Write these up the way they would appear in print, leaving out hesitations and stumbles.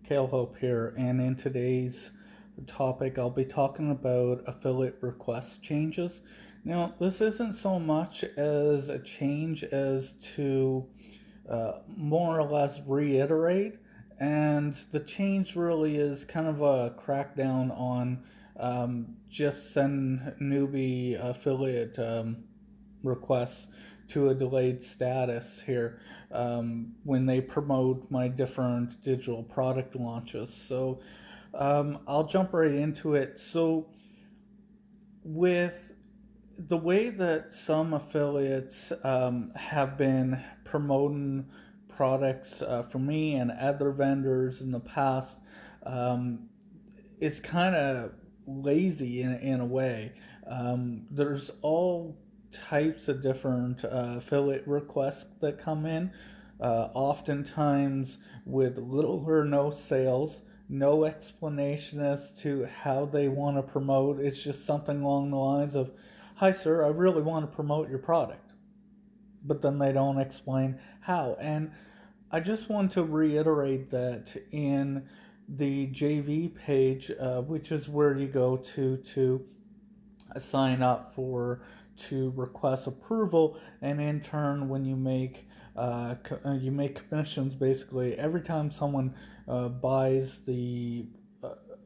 Kale Hope here, and in today's topic, I'll be talking about affiliate request changes. Now, this isn't so much as a change as to more or less reiterate, and the change really is kind of a crackdown on just send newbie affiliate requests to a delayed status here when they promote my different digital product launches. So I'll jump right into it. So, with the way that some affiliates have been promoting products for me and other vendors in the past, um, it's kind of lazy in a way. There's all types of different affiliate requests that come in, oftentimes with little or no sales, no explanation as to how they want to promote. It's just something along the lines of, "Hi, sir, I really want to promote your product." But then they don't explain how. And I just want to reiterate that in the JV page, which is where you go to sign up for to request approval, and in turn, when you make commissions basically every time someone buys the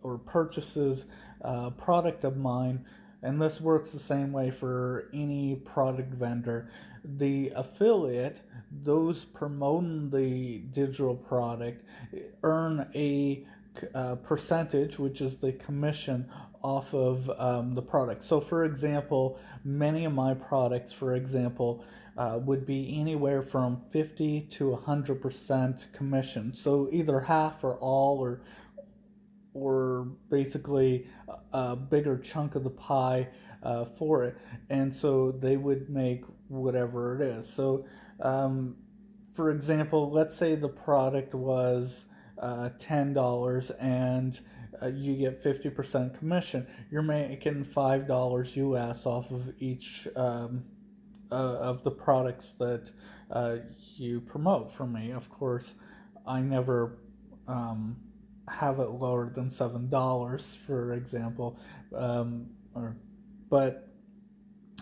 or purchases a product of mine, and this works the same way for any product vendor. The affiliate, those promoting the digital product, earn a percentage, which is the commission off of the product. So, for example, many of my products, for example, would be anywhere from 50 to 100% commission. So either half or all, or basically a bigger chunk of the pie for it, and so they would make whatever it is. So, um, for example, let's say the product was $10 and you get 50% commission. You're making $5 US off of each of the products that you promote for me. Of course, I never um, have it lower than $7, for example. Or, but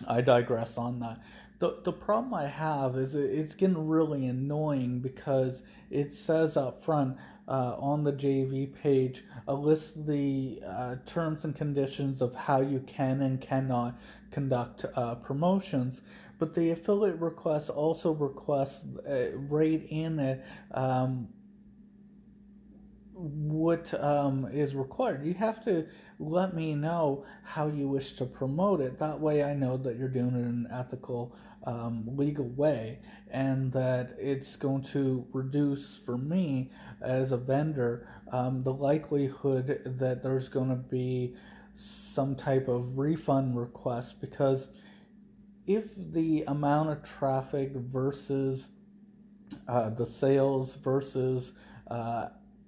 I digress on that. The problem I have is it's getting really annoying because it says up front on the JV page a list of the terms and conditions of how you can and cannot conduct promotions. But the affiliate request also requests right in it what is required. You have to let me know how you wish to promote it. That way, I know that you're doing it in an ethical, legal way, and that it's going to reduce for me as a vendor the likelihood that there's going to be some type of refund request. Because if the amount of traffic versus the sales versus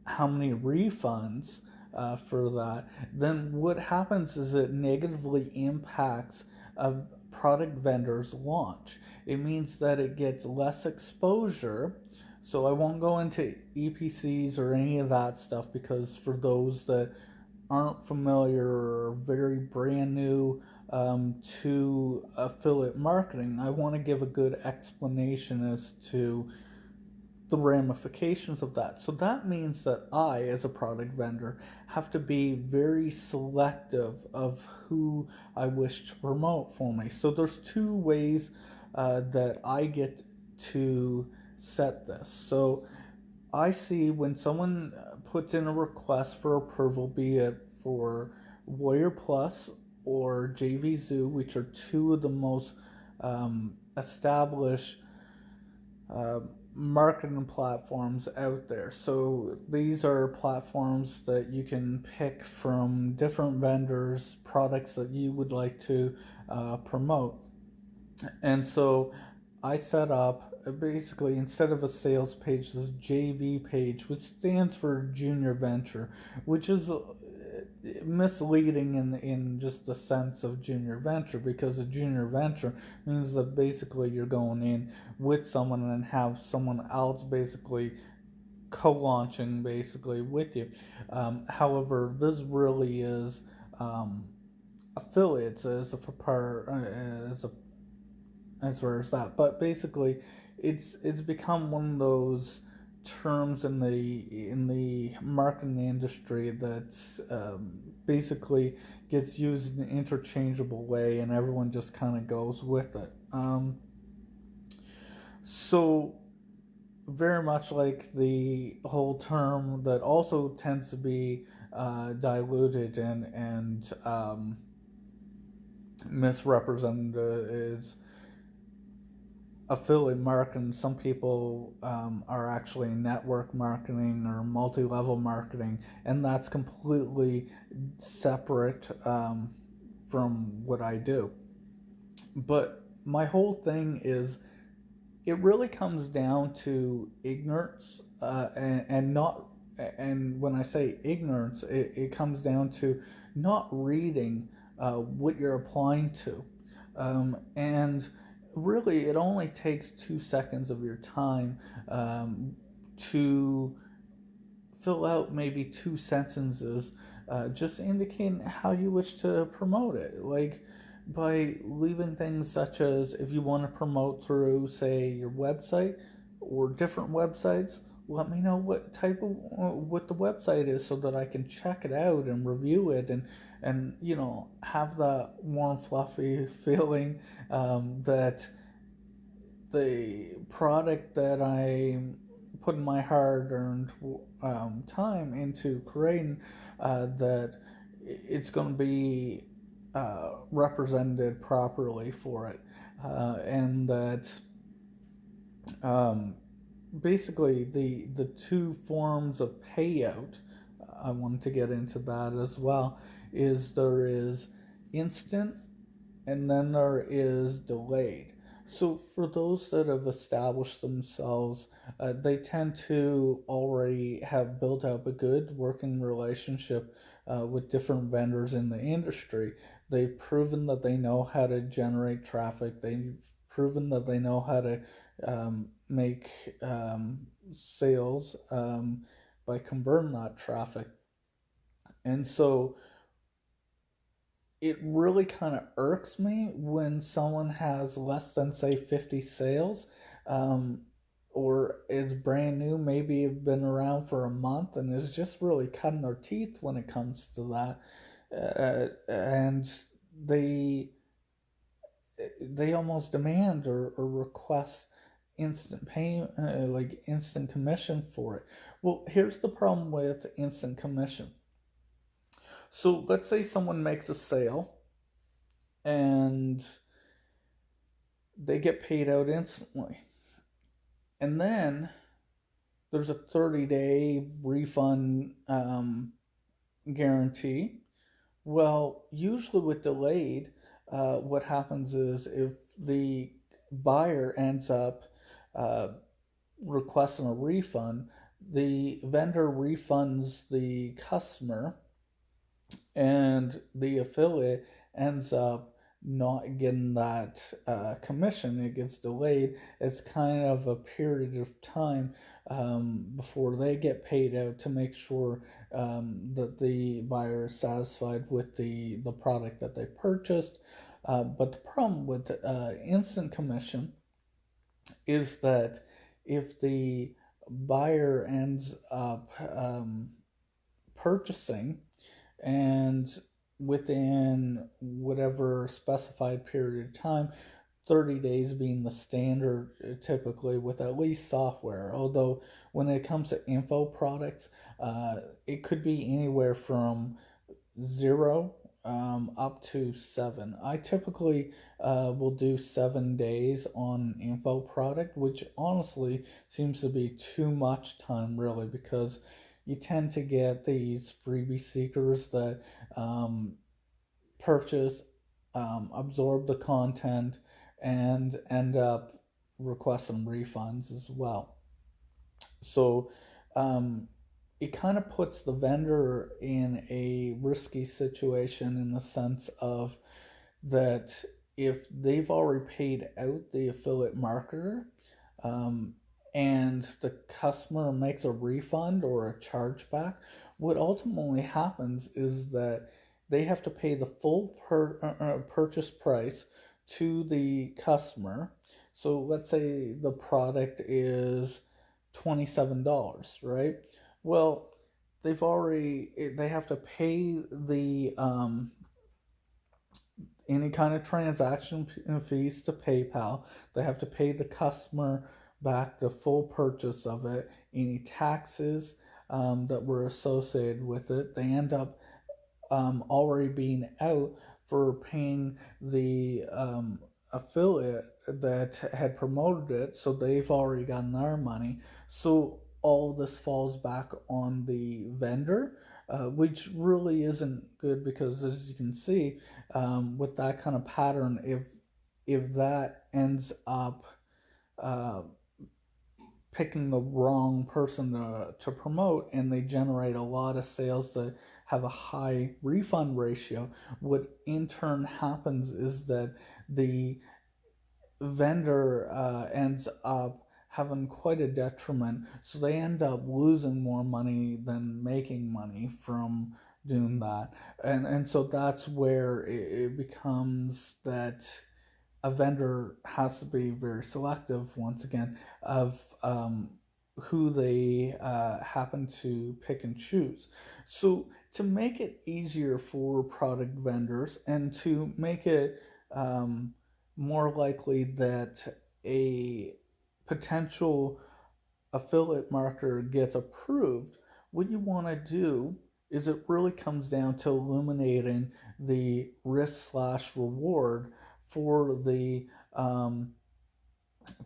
how many refunds for that, then what happens is it negatively impacts a product vendor's launch. It means that it gets less exposure. So I won't go into EPCs or any of that stuff, because for those that aren't familiar or very brand new to affiliate marketing, I want to give a good explanation as to the ramifications of that. So that means that I, as a product vendor, have to be very selective of who I wish to promote for me. So there's two ways that I get to set this. So I see when someone puts in a request for approval, be it for Warrior Plus or JV Zoo, which are two of the most established uh, marketing platforms out there. So these are platforms that you can pick from different vendors, products that you would like to promote. And so I set up basically, instead of a sales page, this JV page, which stands for junior venture, which is misleading in just the sense of junior venture, because a junior venture means that basically you're going in with someone and have someone else basically co-launching basically with you. However, this really is affiliates as a part as a as far as that. But basically, it's become one of those terms in the marketing industry that's basically gets used in an interchangeable way, and everyone just kind of goes with it. So very much like the whole term that also tends to be diluted and misrepresented is affiliate marketing. Some people are actually network marketing or multi-level marketing, and that's completely separate from what I do. But my whole thing is it really comes down to ignorance and not and when I say ignorance, it comes down to not reading what you're applying to. And really, it only takes 2 seconds of your time to fill out maybe two sentences just indicating how you wish to promote it. Like by leaving things such as if you want to promote through, say, your website or different websites, let me know what the website is so that I can check it out and review it and have that warm fluffy feeling that the product that I put my hard-earned time into creating that it's going to be represented properly for it, and that um, basically the two forms of payout. I wanted to get into that as well. Is there is instant and then there is delayed. So for those that have established themselves, they tend to already have built up a good working relationship with different vendors in the industry. They've proven that they know how to generate traffic. They've proven that they know how to make sales by converting that traffic. And so it really kind of irks me when someone has less than, say, 50 sales, um, or is brand new, maybe have been around for a month and is just really cutting their teeth when it comes to that. And they they almost demand or request instant pay, like instant commission for it. Well, here's the problem with instant commission. So let's say someone makes a sale and they get paid out instantly. And then there's a 30-day refund guarantee. Well, usually with delayed, what happens is if the buyer ends up uh, requesting a refund, the vendor refunds the customer and the affiliate ends up not getting that commission. It gets delayed. It's kind of a period of time before they get paid out to make sure that the buyer is satisfied with the product that they purchased. But the problem with instant commission is that if the buyer ends up purchasing and within whatever specified period of time, 30 days being the standard typically with at least software. Although when it comes to info products, it could be anywhere from 0 up to 7. I typically will do 7 days on info product, which honestly seems to be too much time, really, because you tend to get these freebie seekers that purchase, absorb the content, and end up requesting refunds as well. So it kind of puts the vendor in a risky situation in the sense of that if they've already paid out the affiliate marketer, um, and the customer makes a refund or a chargeback, what ultimately happens is that they have to pay the full purchase price to the customer. So let's say the product is $27, right? Well, they have to pay the any kind of transaction fees to PayPal. They have to pay the customer back the full purchase of it, any taxes that were associated with it. They end up already being out for paying the affiliate that had promoted it, so they've already gotten their money. So all this falls back on the vendor, which really isn't good because, as you can see, with that kind of pattern, if that ends up uh, picking the wrong person to promote and they generate a lot of sales that have a high refund ratio, what in turn happens is that the vendor ends up having quite a detriment. So they end up losing more money than making money from doing that. And so that's where it becomes that a vendor has to be very selective once again of who they happen to pick and choose. So to make it easier for product vendors and to make it um, more likely that a potential affiliate marketer gets approved, what you want to do is it really comes down to eliminating the risk slash reward for the um,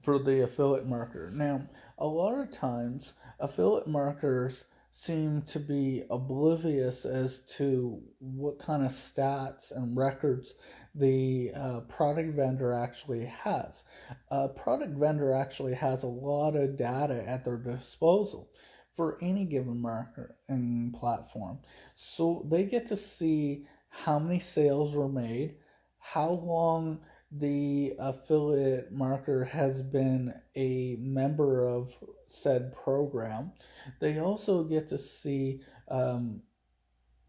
for the affiliate marketer. Now, a lot of times, affiliate marketers seem to be oblivious as to what kind of stats and records the product vendor actually has. A product vendor actually has a lot of data at their disposal for any given marketing platform. So they get to see how many sales were made, how long the affiliate marketer has been a member of said program. They also get to see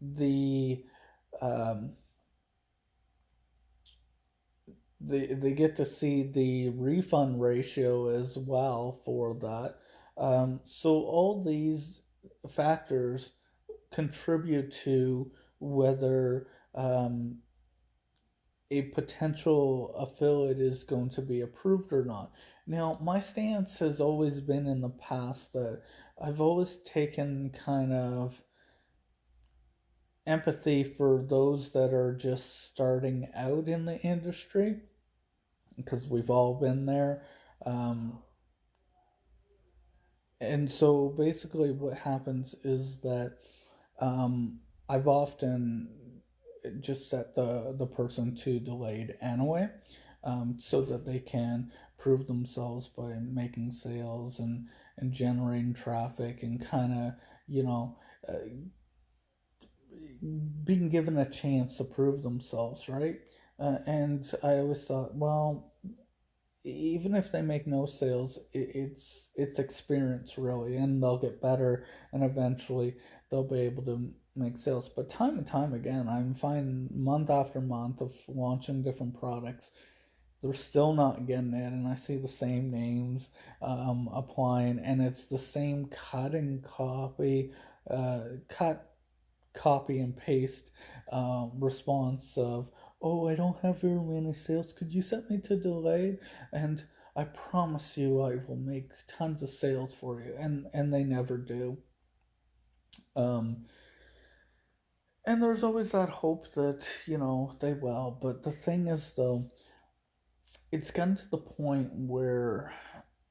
the um, they get to see the refund ratio as well for that. So all these factors contribute to whether a potential affiliate is going to be approved or not. Now, my stance has always been in the past that I've always taken kind of empathy for those that are just starting out in the industry because we've all been there. Um, and so basically, what happens is that I've often just set the person to delayed anyway, so that they can prove themselves by making sales and generating traffic and kind of, you know, uh, being given a chance to prove themselves, right? And I always thought, well, even if they make no sales, it's experience really, and they'll get better, and eventually they'll be able to make sales. But time and time again, I'm finding month after month of launching different products, they're still not getting it, and I see the same names applying, and it's the same cut copy and paste response of, "Oh, I don't have very many sales. Could you set me to delayed? And I promise you, I will make tons of sales for you." And they never do. Um, and there's always that hope that they will. But the thing is, though, it's gotten to the point where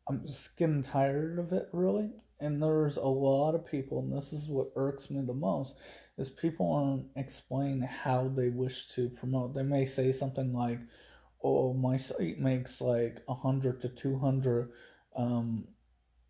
I'm just getting tired of it, really. And there's a lot of people, and this is what irks me the most, is people aren't explaining how they wish to promote. They may say something like, "Oh, my site makes like 100 to 200 um,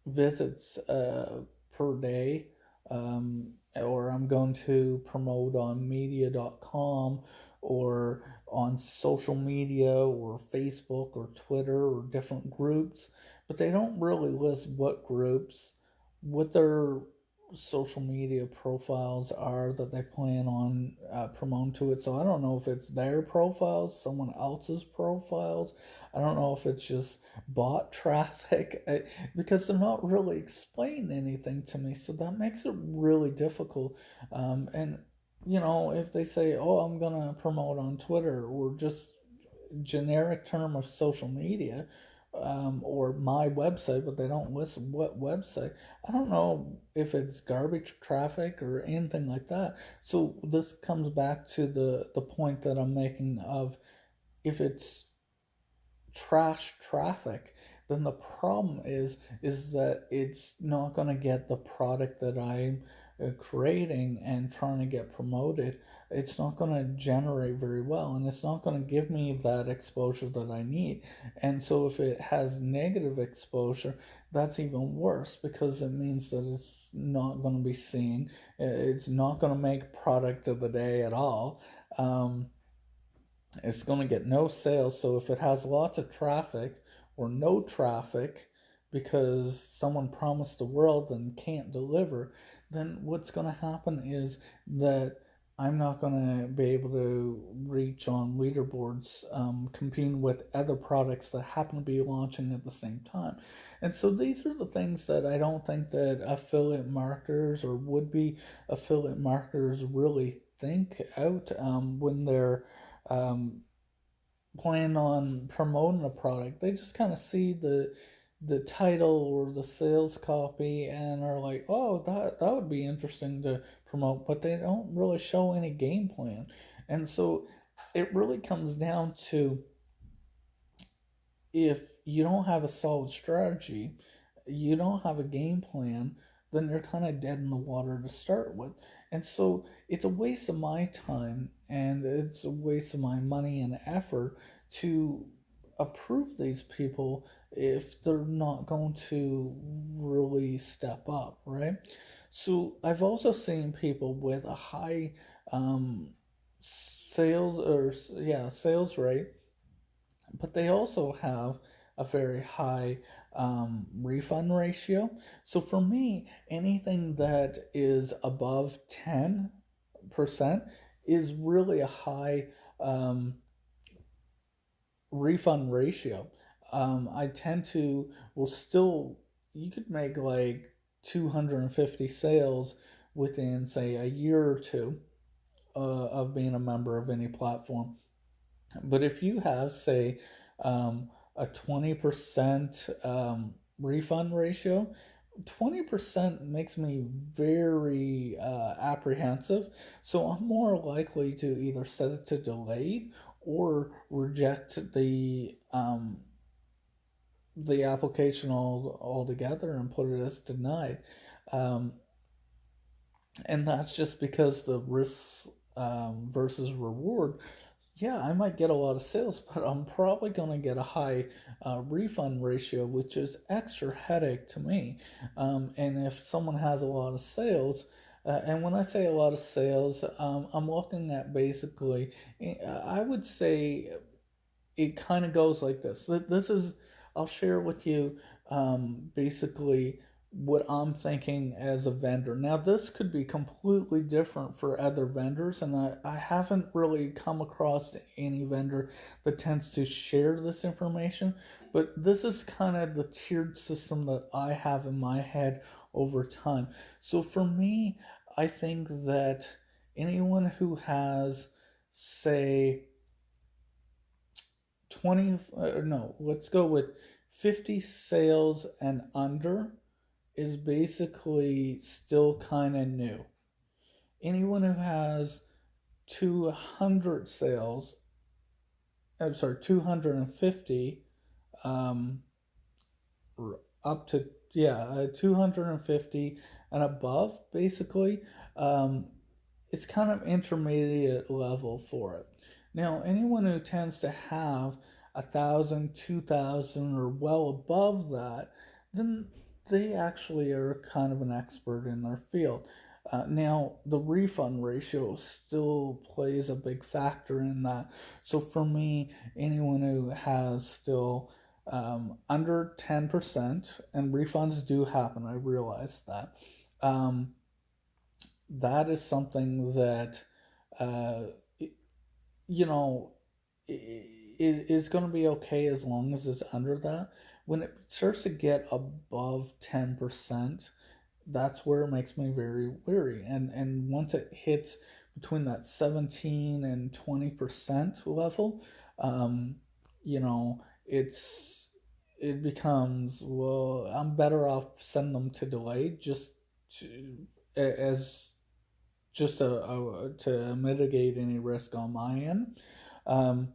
visits per day, or I'm going to promote on media.com or on social media or Facebook or Twitter or different groups." but they don't really list what groups, what their social media profiles are that they plan on promoting to it. So I don't know if it's their profiles, someone else's profiles. I don't know if it's just bot traffic because they're not really explaining anything to me. So that makes it really difficult. And if they say, "Oh, I'm gonna promote on Twitter," or just generic term of social media, or my website, but they don't list what website. I don't know if it's garbage traffic or anything like that. So this comes back to the point that I'm making of, if it's trash traffic, then the problem is that it's not going to get the product that I'm creating and trying to get promoted. It's not going to generate very well, and it's not going to give me that exposure that I need. And so if it has negative exposure, that's even worse, because it means that it's not going to be seen. It's not going to make product of the day at all. It's going to get no sales. So if it has lots of traffic or no traffic because someone promised the world and can't deliver, then what's going to happen is that I'm not going to be able to reach on leaderboards, competing with other products that happen to be launching at the same time. And so these are the things that I don't think that affiliate marketers or would be affiliate marketers really think out when they're um, plan on promoting a product. They just kind of see the title or the sales copy and are like, "Oh, that would be interesting to promote," but they don't really show any game plan. And so it really comes down to, if you don't have a solid strategy, you don't have a game plan, then you're kind of dead in the water to start with. And so it's a waste of my time and it's a waste of my money and effort to approve these people if they're not going to really step up, right? So I've also seen people with a high sales or yeah sales rate, but they also have a very high refund ratio. So for me, anything that is above 10% is really a high um, refund ratio. I tend to, will still, you could make like 250 sales within, say, a year or two of being a member of any platform. But if you have, say, a 20% refund ratio, 20% makes me very apprehensive. So I'm more likely to either set it to delayed or reject the application altogether and put it as denied. Um, and that's just because the risk versus reward. Yeah, I might get a lot of sales, but I'm probably going to get a high refund ratio, which is extra headache to me. And if someone has a lot of sales, and when I say a lot of sales, I'm looking at basically, I would say it kind of goes like this. This is, I'll share with you basically what I'm thinking as a vendor. Now, this could be completely different for other vendors, and I haven't really come across any vendor that tends to share this information, but this is kind of the tiered system that I have in my head over time. So for me, I think that anyone who has, say, 20, no, let's go with 50 sales and under is basically still kind of new. Anyone who has 200 sales, I'm sorry, 250, um, up to, yeah, 250 and above, basically, um, it's kind of intermediate level for it. Now, anyone who tends to have 1,000, 2,000, or well above that, then they actually are kind of an expert in their field. Now, the refund ratio still plays a big factor in that. So for me, anyone who has still under 10%, and refunds do happen, I realize that. Um, that is something that, uh, you know, is going to be okay as long as it's under that. When it starts to get above 10%, that's where it makes me very weary. And once it hits between that 17 and 20% level, um, you know, it becomes, well, I'm better off sending them to delay just to as just to mitigate any risk on my end. Um,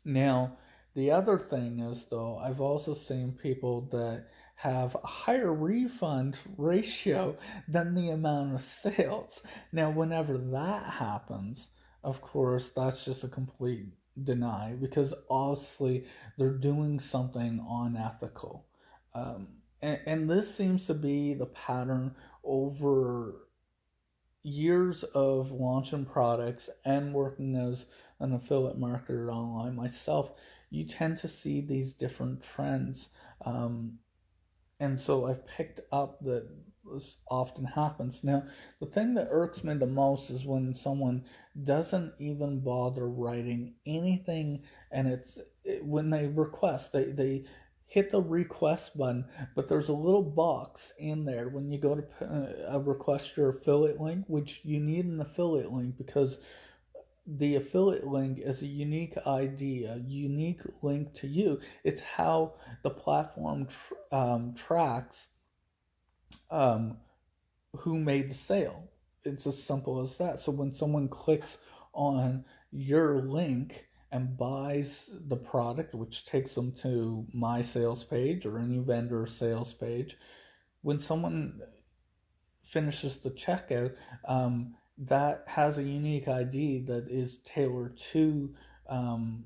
Now, the other thing is, though, I've also seen people that have a higher refund ratio than the amount of sales. Now, whenever that happens, of course, that's just a complete deny because obviously they're doing something unethical. And this seems to be the pattern over years of launching products and working as an affiliate marketer online myself, you tend to see these different trends. Um, and so I've picked up that this often happens. Now, the thing that irks me the most is when someone doesn't even bother writing anything, and when they request, they hit the request button, but there's a little box in there when you go to request your affiliate link, which you need an affiliate link because the affiliate link is a unique ID, a unique link to you. It's how the platform tracks um, who made the sale. It's as simple as that. So when someone clicks on your link and buys the product, which takes them to my sales page or any vendor sales page, when someone finishes the checkout, that has a unique ID that is tailored um,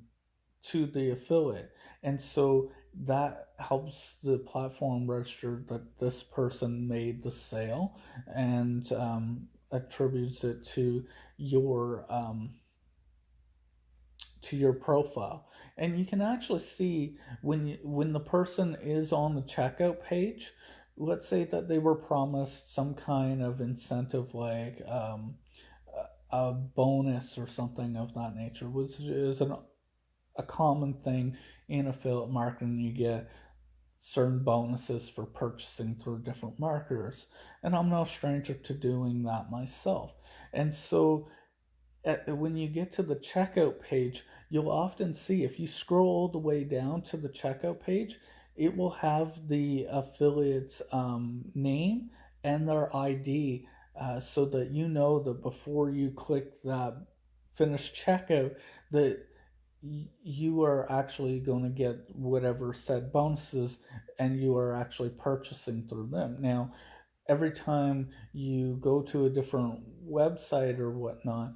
to the affiliate. And so that helps the platform register that this person made the sale and attributes it to your profile. And you can actually see when the person is on the checkout page, let's say that they were promised some kind of incentive like a bonus or something of that nature, which is a common thing in affiliate marketing. You get certain bonuses for purchasing through different marketers, and I'm no stranger to doing that myself. And so when you get to the checkout page, you'll often see if you scroll all the way down to the checkout page, it will have the affiliate's name and their ID, so that you know that before you click that finish checkout, that you are actually going to get whatever said bonuses and you are actually purchasing through them. Now, every time you go to a different website or whatnot,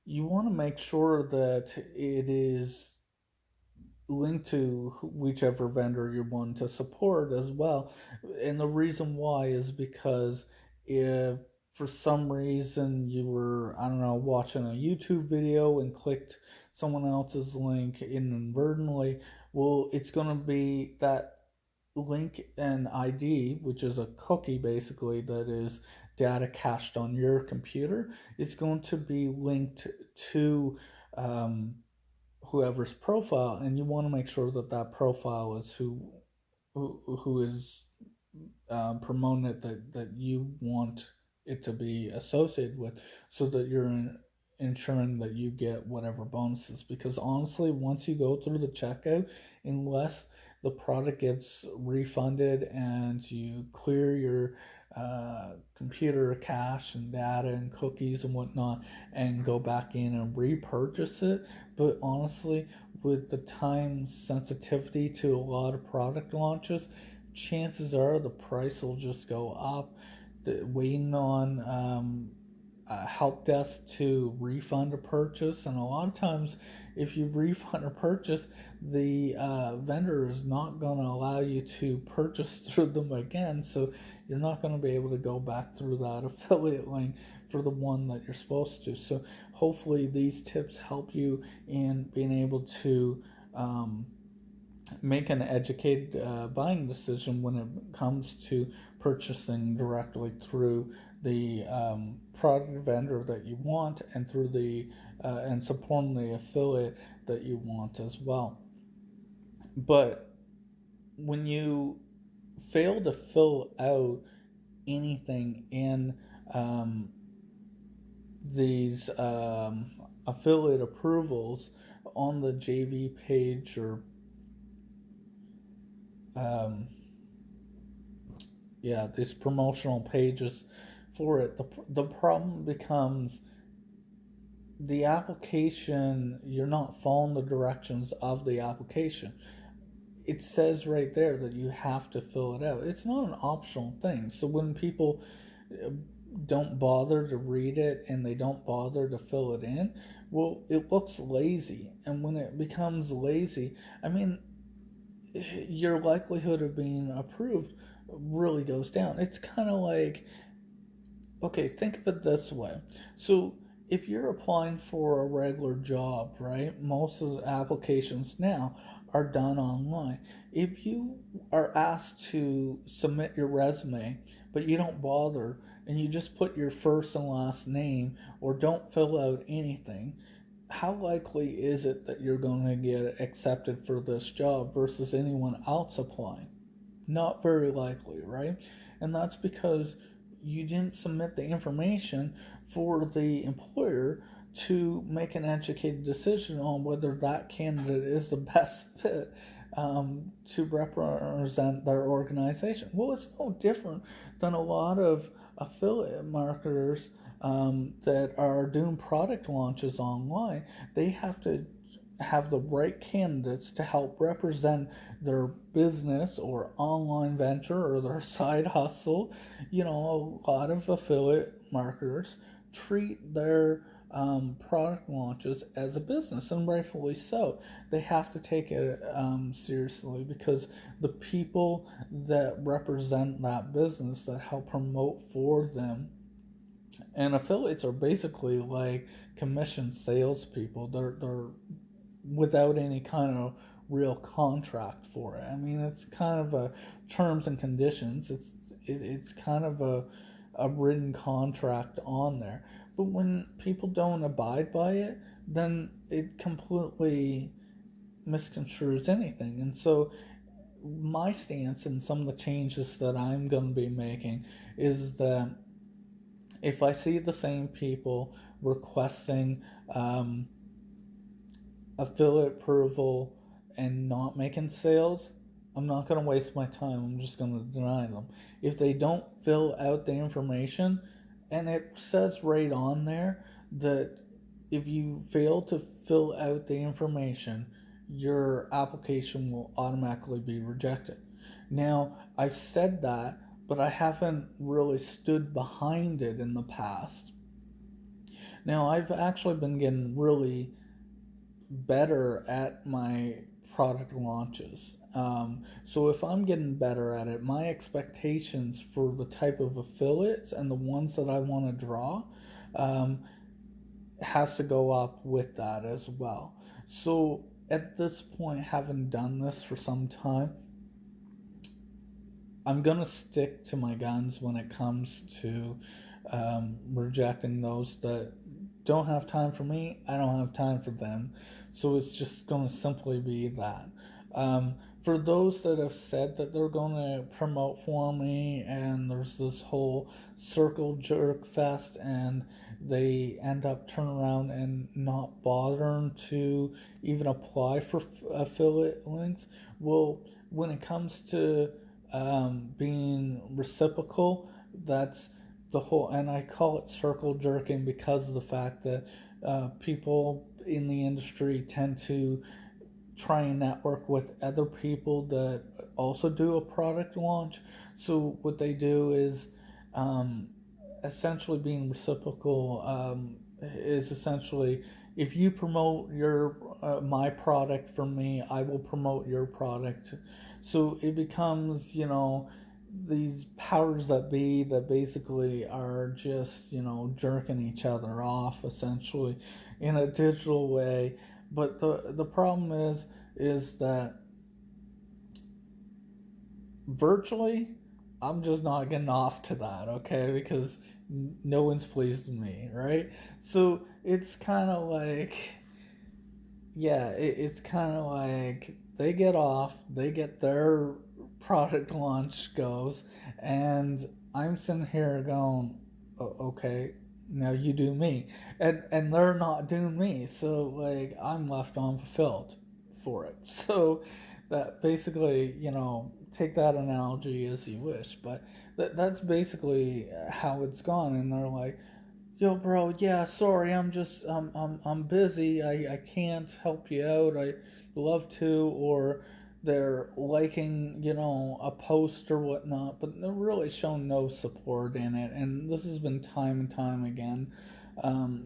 you want to make sure that it is linked to whichever vendor you want to support as well. And the reason why is because if for some reason you were, I don't know, watching a YouTube video and clicked someone else's link inadvertently, well, it's going to be that link and ID, which is a cookie basically that is data cached on your computer, is going to be linked to um, whoever's profile, and you want to make sure that that profile is who is promoting it that you want it to be associated with, so that you're ensuring that you get whatever bonuses. Because honestly, once you go through the checkout, unless the product gets refunded and you clear your computer cache and data and cookies and whatnot and go back in and repurchase it. But honestly, with the time sensitivity to a lot of product launches, chances are the price will just go up. Waiting on help desk to refund a purchase, and a lot of times, if you refund a purchase, the vendor is not going to allow you to purchase through them again, so you're not going to be able to go back through that affiliate link for the one that you're supposed to. So hopefully these tips help you in being able to um, make an educated buying decision when it comes to purchasing directly through the product vendor that you want and through the and supporting the affiliate that you want as well. But when you fail to fill out anything in um, these affiliate approvals on the JV page or um, yeah, these promotional pages for it, the problem becomes the application, you're not following the directions of the application. It says right there that you have to fill it out. It's not an optional thing. So when people uh, don't bother to read it and they don't bother to fill it in, well, it looks lazy. And when it becomes lazy, I mean, your likelihood of being approved really goes down. It's kind of like, okay, think of it this way. So if you're applying for a regular job, right, most of the applications now are done online. If you are asked to submit your resume, but you don't bother and you just put your first and last name or don't fill out anything, how likely is it that you're going to get accepted for this job versus anyone else applying? Not very likely, right? And that's because you didn't submit the information for the employer to make an educated decision on whether that candidate is the best fit to represent their organization. Well, it's no different than a lot of affiliate marketers that are doing product launches online. They have to have the right candidates to help represent their business or online venture or their side hustle. You know, a lot of affiliate marketers treat their product launches as a business, and rightfully so. They have to take it seriously because the people that represent that business that help promote for them, and affiliates are basically like commission salespeople. They're without any kind of real contract for it. I mean, it's kind of a terms and conditions. It's kind of a written contract on there. But when people don't abide by it, then it completely misconstrues anything. And so my stance and some of the changes that I'm going to be making is that if I see the same people requesting affiliate approval and not making sales, I'm not going to waste my time. I'm just going to deny them. If they don't fill out the information, and it says right on there that if you fail to fill out the information, your application will automatically be rejected. Now, I've said that, but I haven't really stood behind it in the past. Now, I've actually been getting really better at my product launches. So if I'm getting better at it, my expectations for the type of affiliates and the ones that I want to draw um, has to go up with that as well. So at this point, having done this for some time, I'm gonna stick to my guns when it comes to rejecting those that don't have time for me. I don't have time for them. So it's just gonna simply be that. For those that have said that they're gonna promote for me, and there's this whole circle jerk fest, and they end up turning around and not bothering to even apply for affiliate links. Well, when it comes to being reciprocal, that's the whole, and I call it circle jerking because of the fact that people in the industry tend to try and network with other people that also do a product launch. So what they do is um, essentially being reciprocal is essentially if you promote your my product from me, I will promote your product. So it becomes, you know, these powers that be that basically are just, you know, jerking each other off essentially in a digital way. But the problem is that virtually, I'm just not getting off to that, okay? Because no one's pleased me, right? So it's kind of like, yeah, it's kind of like they get off, they get their product launch goes, and I'm sitting here going, okay, now you do me, and they're not doing me, so like I'm left unfulfilled for it. So that basically, take that analogy as you wish, but that's basically how it's gone, and they're like, yo, bro, yeah, sorry, I'm busy. I can't help you out. I love to, or they're liking, a post or whatnot, but they're really showing no support in it. And this has been time and time again.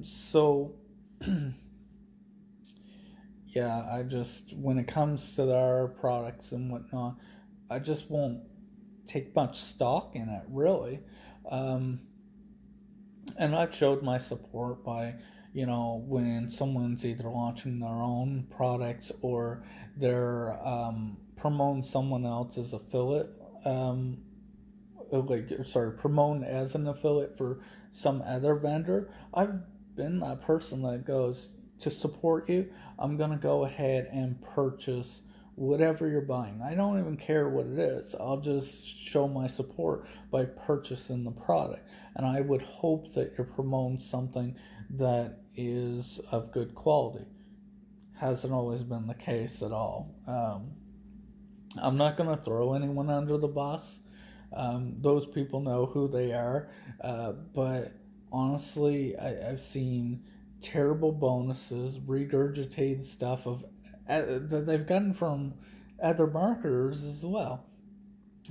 So, yeah, when it comes to our products and whatnot, I just won't take much stock in it, really. Um, and I've showed my support by, when someone's either launching their own products or they're promoting someone else's affiliate, um, promoting as an affiliate for some other vendor. I've been that person that goes to support you. I'm gonna go ahead and purchase whatever you're buying. I don't even care what it is. I'll just show my support by purchasing the product. And I would hope that you're promoting something that is of good quality. Hasn't always been the case at all. I'm not going to throw anyone under the bus. Those people know who they are. But honestly, I've seen terrible bonuses, regurgitated stuff that they've gotten from other marketers as well.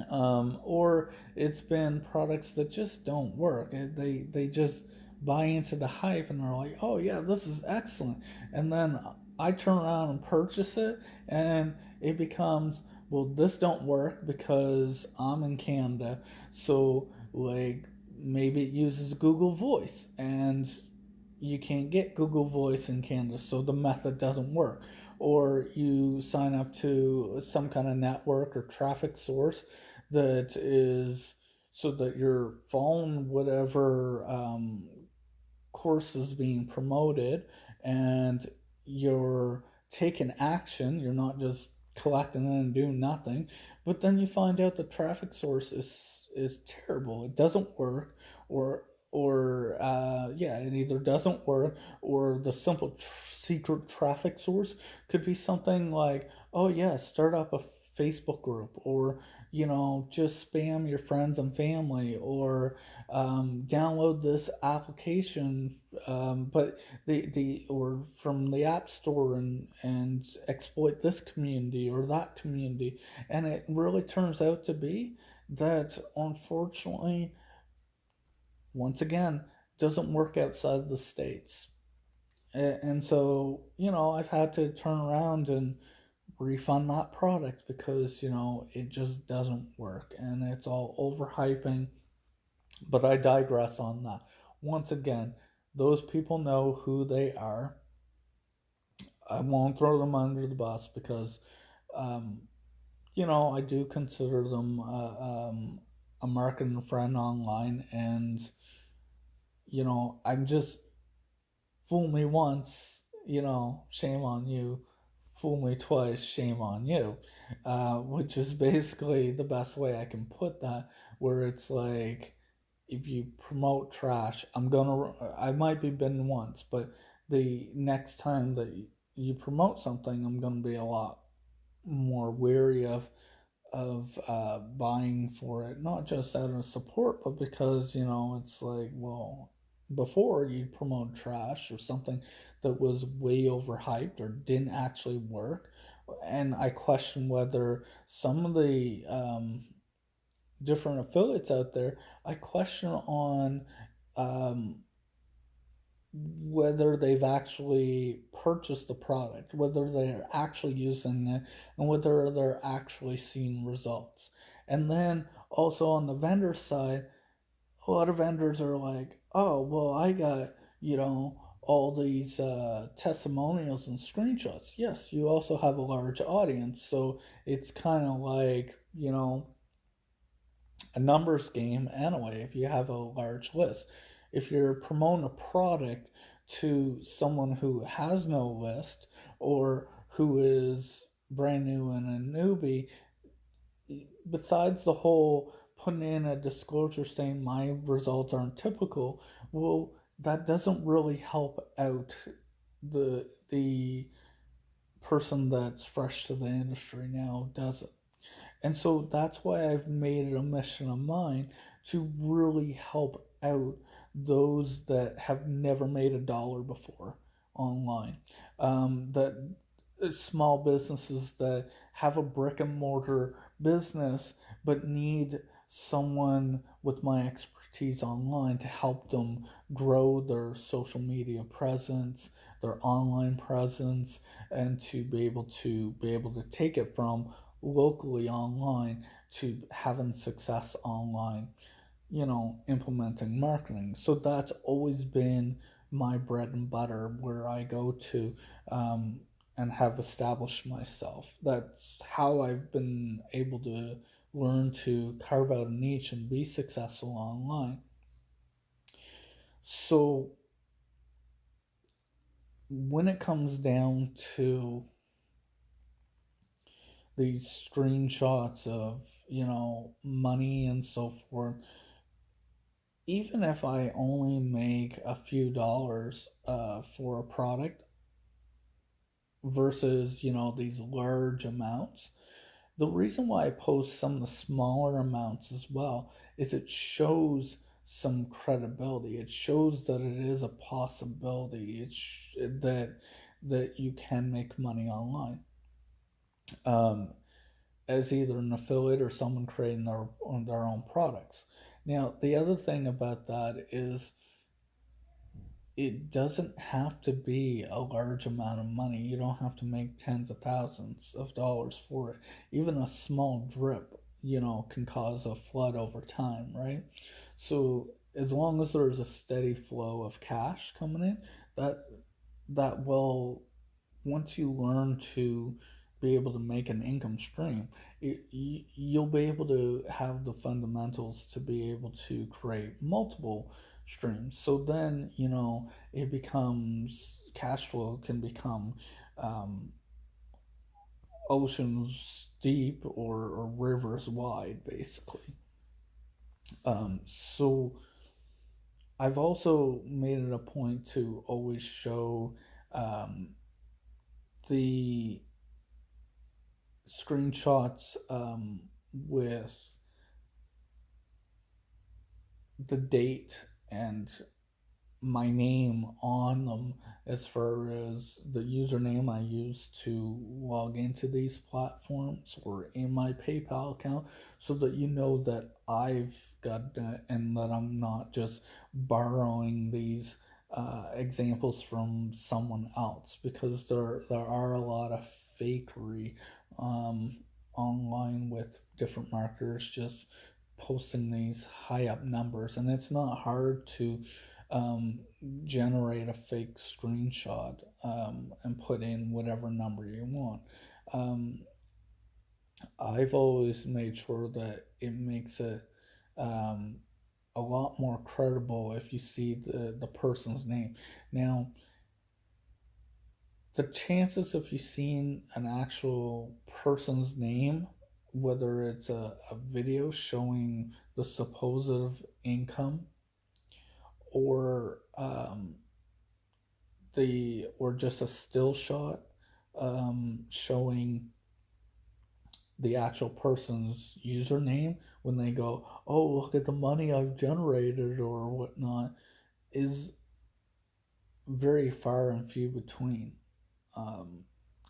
Or it's been products that just don't work. They just buy into the hype and they're like, oh yeah, this is excellent. And then I turn around and purchase it, and it becomes, well, this don't work because I'm in Canada. So like maybe it uses Google Voice, and you can't get Google Voice in Canada, so the method doesn't work. Or you sign up to some kind of network or traffic source that is so that you're following whatever course is being promoted, and you're taking action. You're not just collecting and doing nothing. But then you find out the traffic source is terrible. It doesn't work, or yeah, it either doesn't work, or the simple secret traffic source could be something like, oh yeah, start up a Facebook group, or just spam your friends and family, or download this application, but the or from the app store, and exploit this community or that community. And it really turns out to be that, unfortunately, once again, doesn't work outside of the states. And so, I've had to turn around and refund that product because, it just doesn't work, and it's all overhyping. But I digress on that. Once again, those people know who they are. I won't throw them under the bus because, um, I do consider them a marketing friend online, and I'm just, fool me once, shame on you. Fool me twice, shame on you. Which is basically the best way I can put that, where it's like, if you promote trash, I might be bitten once, but the next time that you promote something, I'm gonna be a lot more wary of buying for it, not just out of support, but because it's like, well, before you promote trash or something that was way overhyped or didn't actually work, and I question whether some of the different affiliates out there, I question on um, whether they've actually purchased the product, whether they're actually using it, and whether they're actually seeing results. And then also on the vendor side, a lot of vendors are like, oh, well, I got, all these testimonials and screenshots. Yes, you also have a large audience. So it's kind of like, a numbers game anyway if you have a large list. If you're promoting a product to someone who has no list or who is brand new and a newbie, besides the whole putting in a disclosure saying my results aren't typical, well, that doesn't really help out the person that's fresh to the industry now, does it? And so that's why I've made it a mission of mine to really help out those that have never made a dollar before online. That small businesses that have a brick and mortar business but need someone with my expertise online to help them grow their social media presence, their online presence, and to be able to take it from locally online to having success online, implementing marketing. So that's always been my bread and butter where I go to, and have established myself. That's how I've been able to learn to carve out a niche and be successful online. So when it comes down to these screenshots of, money and so forth, even if I only make a few dollars for a product versus, these large amounts, the reason why I post some of the smaller amounts as well is it shows some credibility. It shows that it is a possibility. That you can make money online, um, as either an affiliate or someone creating their own products. Now, the other thing about that is it doesn't have to be a large amount of money. You don't have to make tens of thousands of dollars for it. Even a small drip, can cause a flood over time, right? So as long as there's a steady flow of cash coming in, that that will, once you learn to be able to make an income stream, you'll be able to have the fundamentals to be able to create multiple streams. So then, it becomes cash flow can become, um, oceans deep or rivers wide, basically. So I've also made it a point to always show, um, the screenshots, with the date and my name on them, as far as the username I use to log into these platforms or in my PayPal account, so that you know that I've got that and that I'm not just borrowing these examples from someone else, because there are a lot of fakery, um, online with different marketers just posting these high up numbers, and it's not hard to, um, generate a fake screenshot, and put in whatever number you want. Um, I've always made sure that it makes it, um, a lot more credible if you see the person's name. Now, the chances of you seeing an actual person's name, whether it's a video showing the supposed income, or, or just a still shot, showing the actual person's username when they go, "Oh, look at the money I've generated" or whatnot, is very far and few between. Um,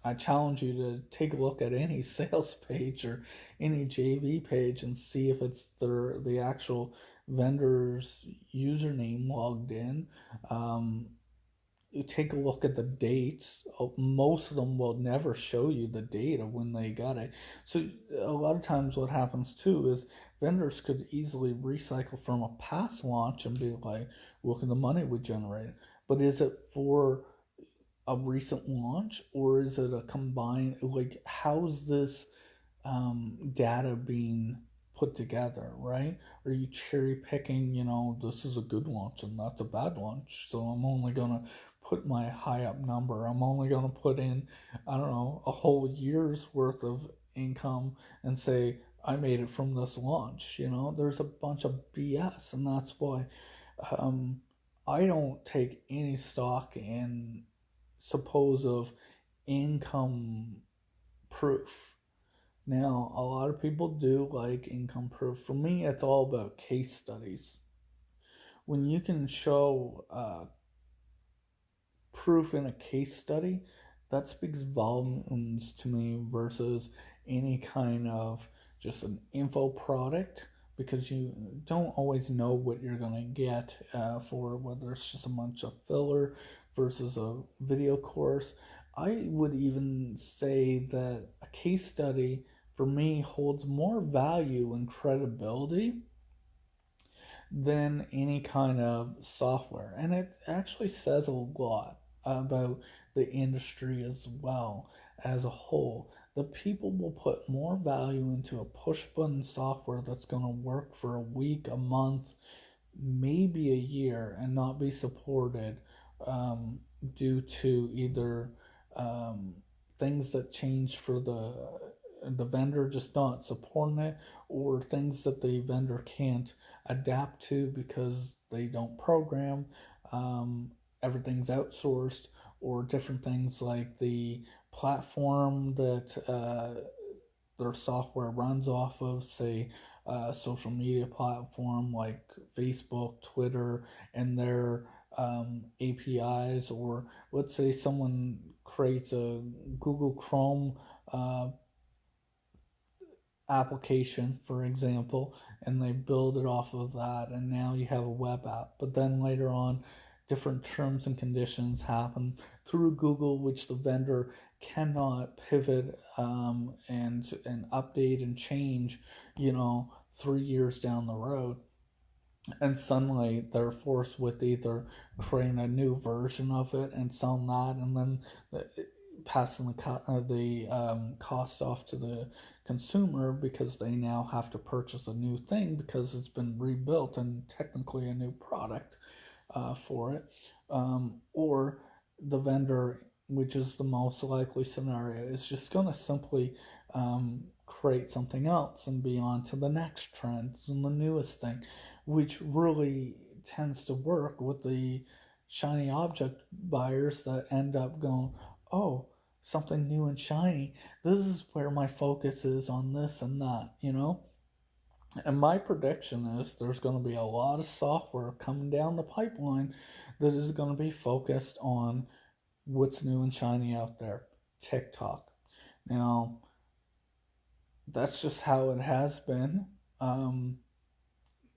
I challenge you to take a look at any sales page or any JV page and see if it's the actual vendor's username logged in. Um, you take a look at the dates. Most of them will never show you the date of when they got it. So a lot of times what happens too is vendors could easily recycle from a past launch and be like, look at the money we generated. But is it for a recent launch, or is it a combined, like, how's this, data being put together, right? Are you cherry picking, this is a good launch and that's a bad launch, so I'm only going to put my high up number. I'm only going to put in, I don't know, a whole year's worth of income and say, I made it from this launch. There's a bunch of BS, and that's why um, I don't take any stock in supposed income proof. Now, a lot of people do like income proof. For me, it's all about case studies. When you can show proof in a case study, that speaks volumes to me versus any kind of just an info product, because you don't always know what you're going to get for whether it's just a bunch of filler versus a video course. I would even say that a case study for me holds more value and credibility than any kind of software. And it actually says a lot about the industry as well as a whole. The people will put more value into a push button software that's going to work for a week, a month, maybe a year, and not be supported um, due to either um, things that change for the vendor just not supporting it, or things that the vendor can't adapt to because they don't program. Um, Everything's outsourced, or different things like the platform that their software runs off of, say, social media platform like Facebook, Twitter, and their APIs, or let's say someone creates a Google Chrome uh, application, for example, and they build it off of that, and now you have a web app. But then later on, different terms and conditions happen through Google, which the vendor cannot pivot and update and change, 3 years down the road. And suddenly they're forced with either creating a new version of it and selling that, and then passing the cost off to the consumer, because they now have to purchase a new thing because it's been rebuilt and technically a new product for it. Or the vendor, which is the most likely scenario, is just going to simply create something else and be on to the next trend and the newest thing, which really tends to work with the shiny object buyers that end up going, oh, something new and shiny. This is where my focus is, on this and that. And my prediction is there's going to be a lot of software coming down the pipeline that is going to be focused on what's new and shiny out there. TikTok. Now, that's just how it has been.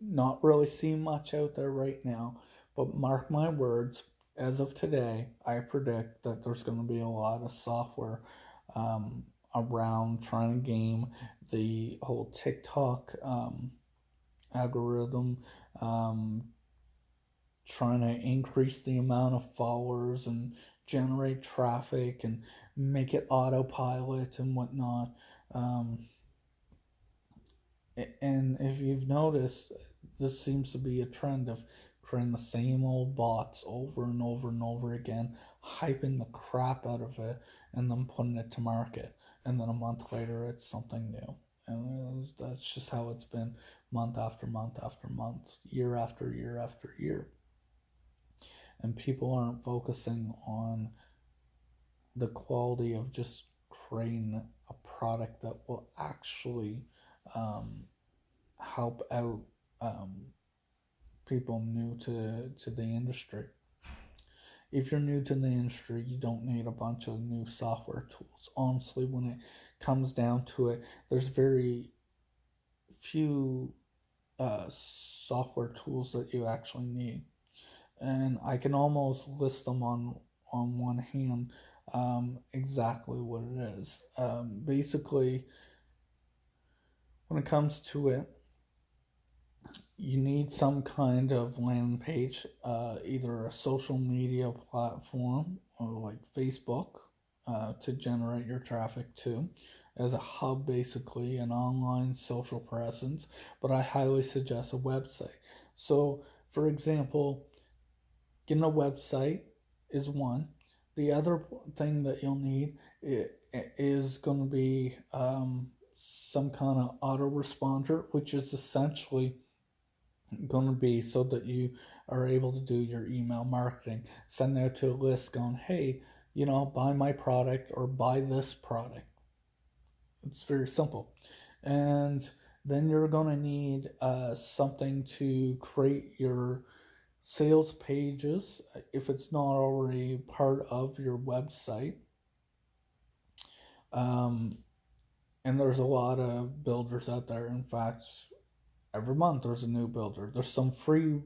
Not really seeing much out there right now, but mark my words, as of today, I predict that there's going to be a lot of software um, around trying to game the whole TikTok algorithm, um, trying to increase the amount of followers and generate traffic and make it autopilot and whatnot. Um, and if you've noticed, this seems to be a trend of creating the same old bots over and over and over again, hyping the crap out of it, and then putting it to market. And then a month later, it's something new. And that's just how it's been, month after month after month, year after year after year. And people aren't focusing on the quality of just creating a product that will actually um, help out um, people new to the industry. If you're new to the industry, you don't need a bunch of new software tools. Honestly, when it comes down to it, there's very few software tools that you actually need, and I can almost list them on one hand exactly what it is. Basically, when it comes to it, you need some kind of landing page, either a social media platform or like Facebook to generate your traffic to. as a hub, basically, an online social presence, but I highly suggest a website. So, for example, getting a website is one. The other thing that you'll need is going to be some kind of autoresponder, which is essentially going to be so that you are able to do your email marketing. Send out to a list going, hey, buy my product or buy this product. It's very simple. And then you're going to need something to create your sales pages if it's not already part of your website. Um, and there's a lot of builders out there. In fact, every month there's a new builder. There's some free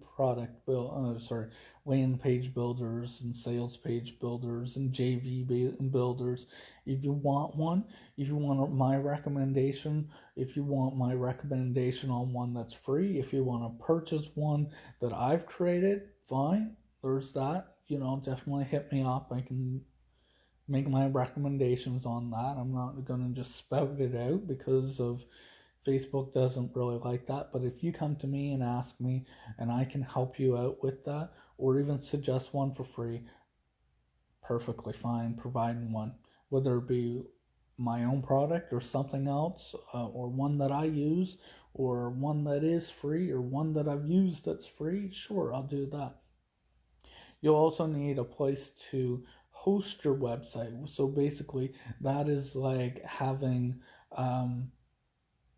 land page builders and sales page builders and builders. If you want one, if you want my recommendation, if you want my recommendation on one that's free, if you want to purchase one that I've created, fine. There's that. Definitely hit me up. I can make my recommendations on that. I'm not going to just spout it out because of Facebook doesn't really like that. But if you come to me and ask me and I can help you out with that or even suggest one for free, perfectly fine providing one, whether it be my own product or something else, or one that I use, or one that is free, or one that I've used that's free. Sure, I'll do that. You'll also need a place to host your website. So basically, that is like having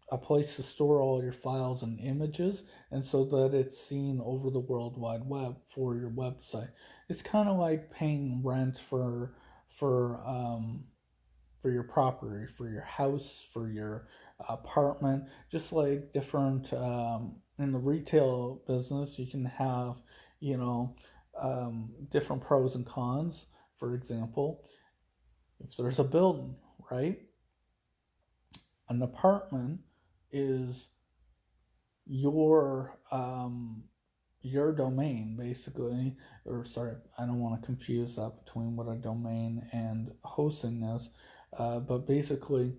a place to store all your files and images, and so that it's seen over the World Wide Web for your website. It's kind of like paying rent for for your property, for your house, for your apartment. Just like different in the retail business, you can have different pros and cons. For example, if there's a building, right? An apartment is your your domain basically, or sorry, I don't want to confuse that between what a domain and hosting is, but basically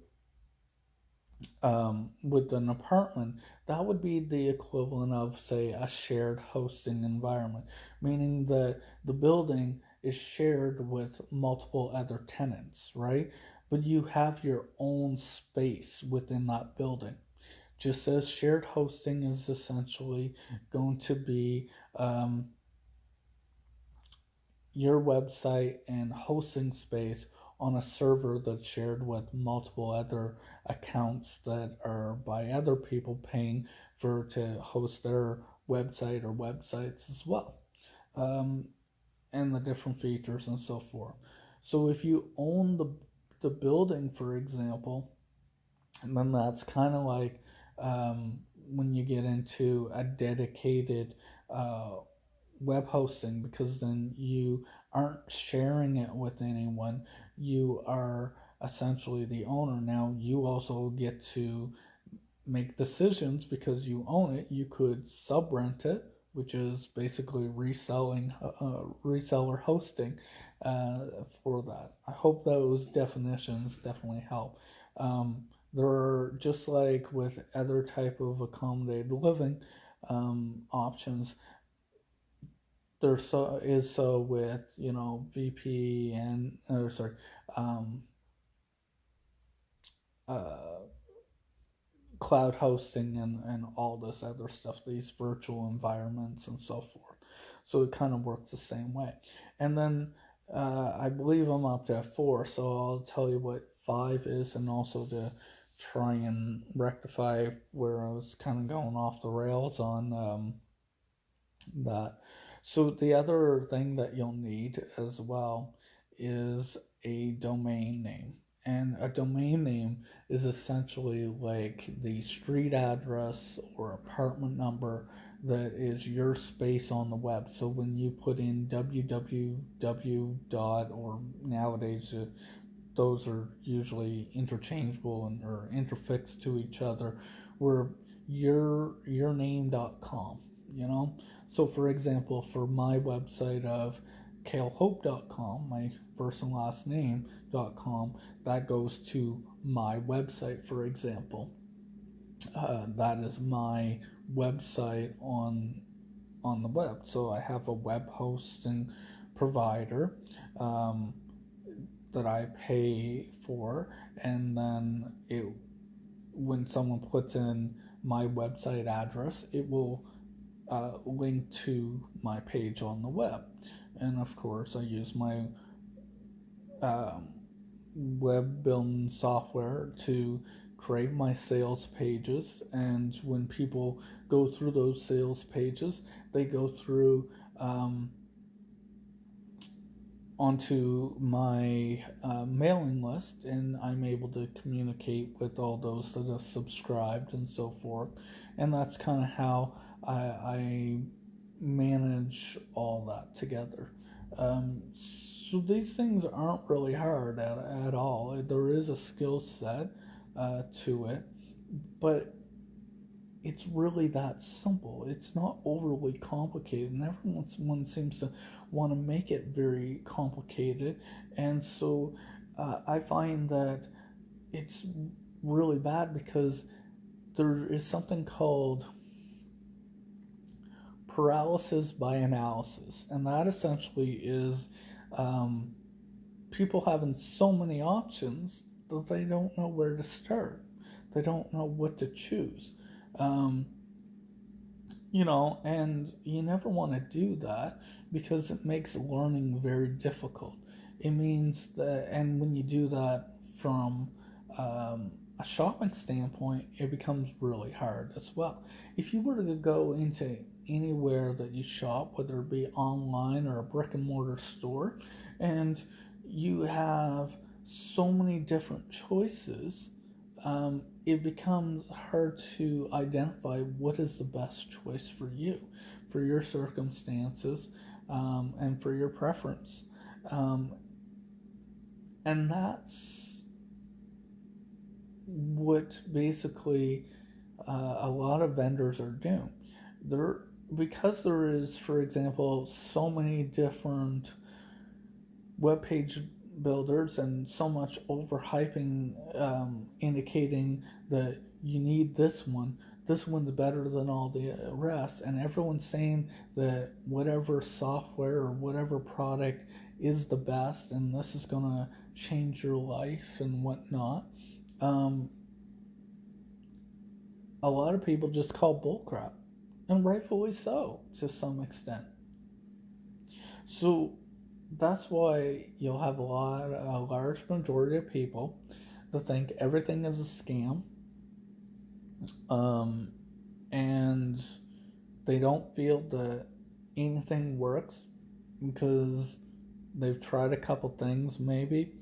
with an apartment, that would be the equivalent of, say, a shared hosting environment, meaning that the building is shared with multiple other tenants, right? But you have your own space within that building. Just as shared hosting is essentially going to be your website and hosting space on a server that's shared with multiple other accounts that are by other people paying for to host their website or websites as well, um, and the different features and so forth. So if you own the building, for example, and then that's kind of like when you get into a dedicated uh, web hosting, because then you aren't sharing it with anyone. You are essentially the owner. Now you also get to make decisions because you own it. You could sub rent it, which is basically reseller hosting uh, for that. I hope those definitions definitely help. There are, just like with other type of accommodated living options, there so with VP and um, uh, cloud hosting and all this other stuff, these virtual environments and so forth. So it kind of works the same way. And then I believe I'm up to 4, so I'll tell you what 5 is, and also to try and rectify where I was kind of going off the rails on that. So the other thing that you'll need as well is a domain name. And a domain name is essentially like the street address or apartment number that is your space on the web. So when you put in www dot, or nowadays those are usually interchangeable and or interfixed to each other, where yourname.com, you know. So for example, for my website of kalehope.com, my first and last name.com, that goes to my website, for example. That is my website on the web. So I have a web hosting provider um, that I pay for, and then when someone puts in my website address, it will link to my page on the web. And of course, I use my um, web building software to create my sales pages. And when people go through those sales pages, they go through onto my mailing list, and I'm able to communicate with all those that have subscribed and so forth. And that's kind of how I manage all that together. So these things aren't really hard at all. There is a skill set to it, but it's really that simple. It's not overly complicated, and everyone seems to want to make it very complicated. And so I find that it's really bad because there is something called paralysis by analysis, and that essentially is um, people having so many options that they don't know where to start. They don't know what to choose. Um, and you never want to do that because it makes learning very difficult. It means that, and when you do that from a shopping standpoint, it becomes really hard as well. If you were to go into anywhere that you shop, whether it be online or a brick and mortar store, and you have so many different choices, it becomes hard to identify what is the best choice for you, for your circumstances, and for your preference. Um, and that's what basically a lot of vendors are doing. Because there is, for example, so many different web page builders and so much overhyping, indicating that you need this one. This one's better than all the rest, and everyone's saying that whatever software or whatever product is the best, and this is gonna change your life and whatnot. Um, a lot of people just call bullcrap, and rightfully so to some extent. So that's why you'll have a large majority of people that think everything is a scam, um, and they don't feel that anything works because they've tried a couple things maybe,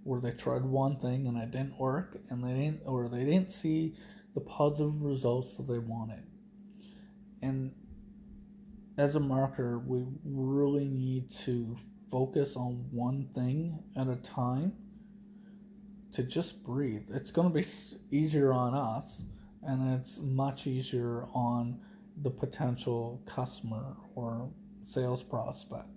or they tried one thing and it didn't work, and they didn't see the positive results that they wanted. And as a marketer, we really need to focus on one thing at a time to just breathe. It's going to be easier on us, and it's much easier on the potential customer or sales prospect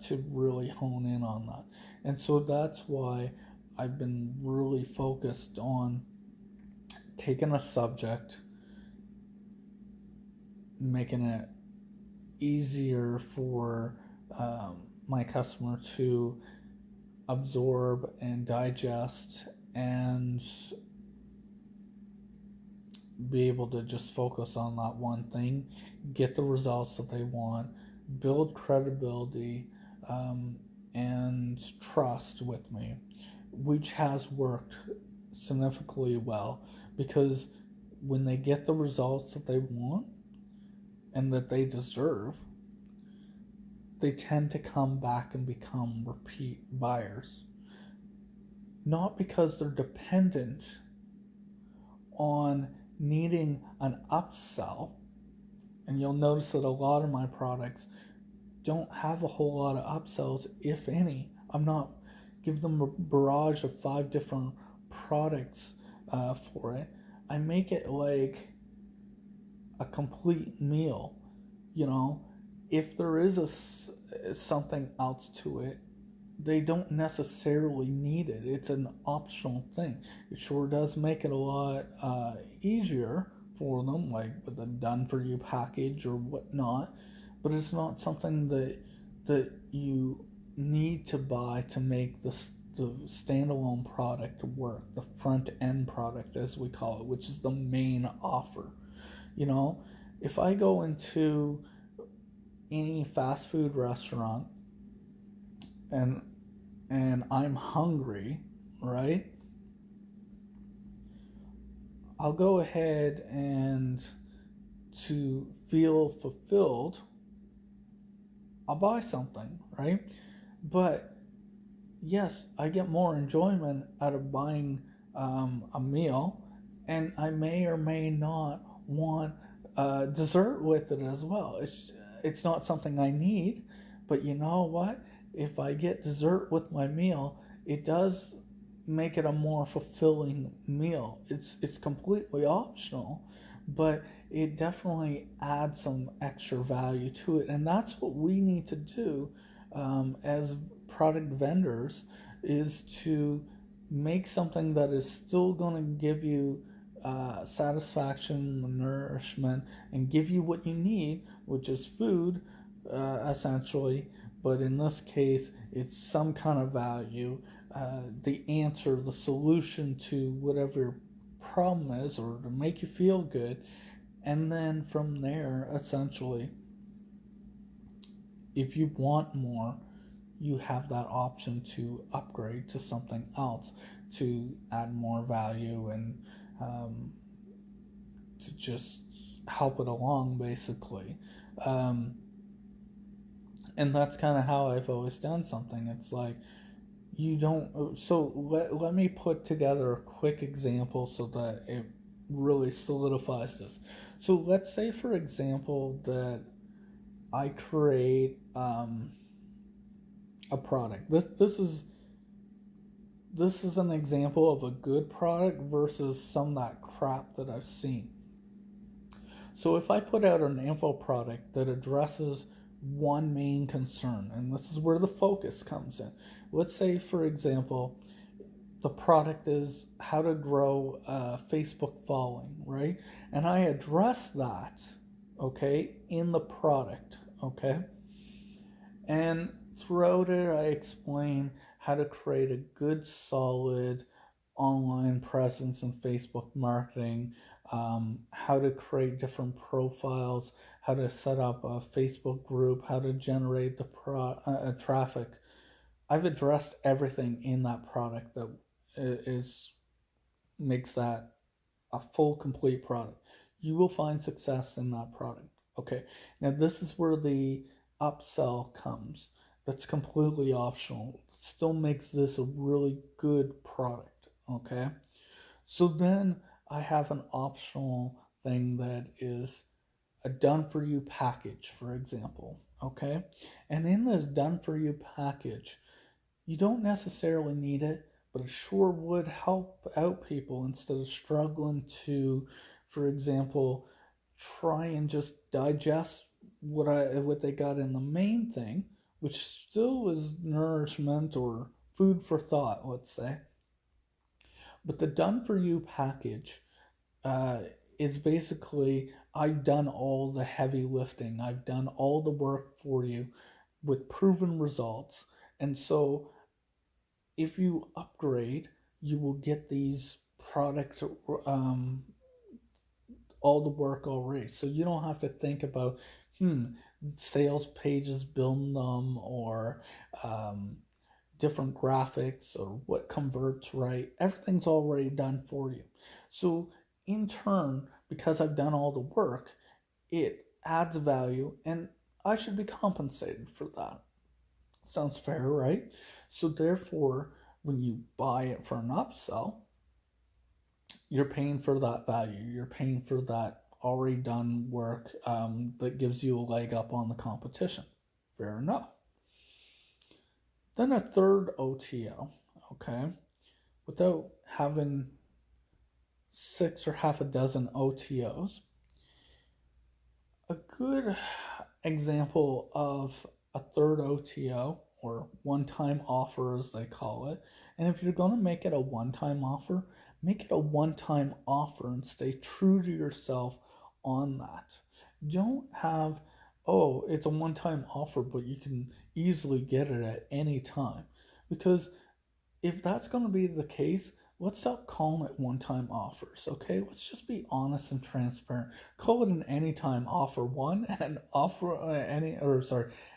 to really hone in on that. And so that's why I've been really focused on taking a subject, making it easier for my customer to absorb and digest and be able to just focus on that one thing, get the results that they want, build credibility and trust with me, which has worked significantly well, because when they get the results that they want and that they deserve, they tend to come back and become repeat buyers. Not because they're dependent on needing an upsell. And you'll notice that a lot of my products don't have a whole lot of upsells, if any. I'm not giving them a barrage of 5 different products for it. I make it like a complete meal. If there is something else to it, they don't necessarily need it. It's an optional thing. It sure does make it a lot easier for them, like with a done for you package or whatnot. But it's not something that you need to buy to make the standalone product work, the front end product as we call it, which is the main offer. You know, if I go into any fast food restaurant and I'm hungry, right? I'll go ahead and to feel fulfilled, I'll buy something, right? But yes, I get more enjoyment out of buying a meal, and I may or may not want dessert with it as well. It's not something I need, but you know what? If I get dessert with my meal, it does make it a more fulfilling meal. It's completely optional, but it definitely adds some extra value to it, and that's what we need to do as product vendors, is to make something that is still going to give you satisfaction, nourishment, and give you what you need, which is food, essentially. But in this case, it's some kind of value, the answer, the solution to whatever your problem is, or to make you feel good. And then from there, essentially, if you want more, you have that option to upgrade to something else to add more value and um, to just help it along, basically. Um, and that's kind of how I've always done something. It's like, you don't. So let me put together a quick example so that it really solidifies this. So let's say, for example, that I create a product. This is an example of a good product versus some of that crap that I've seen. So if I put out an info product that addresses one main concern, and this is where the focus comes in. Let's say, for example, the product is how to grow a Facebook following, right? And I address that, okay, in the product, okay? And throughout it, I explain how to create a good, solid online presence in Facebook marketing, how to create different profiles, how to set up a Facebook group, how to generate the traffic. I've addressed everything in that product that is makes that a full, complete product. You will find success in that product. Okay, now this is where the upsell comes. That's completely optional. It still makes this a really good product. Okay, so then I have an optional thing that is a done for you package, for example. Okay, and in this done for you package, you don't necessarily need it, but it sure would help out people instead of struggling to, for example, try and just digest what they got in the main thing, which still is nourishment or food for thought, let's say. But the done for you package uh, is basically, I've done all the heavy lifting, I've done all the work for you with proven results. And so if you upgrade, you will get these product um, all the work already. So you don't have to think about sales pages, building them, or um, different graphics, or what converts right. Everything's already done for you. So in turn, because I've done all the work, it adds value, and I should be compensated for that. Sounds fair, right? So therefore, when you buy it for an upsell, you're paying for that value. You're paying for that already done work that gives you a leg up on the competition. Fair enough. Then a third OTO, okay? Without having six or half a dozen OTOs, a good example of a third OTO or one-time offer as they call it. And if you're going to make it a one-time offer, make it a one-time offer and stay true to yourself on that. Don't have, oh, it's a one-time offer, but you can easily get it at any time. Because if that's going to be the case, let's stop calling it one-time offers, okay? Let's just be honest and transparent. Call it an anytime offer one and offer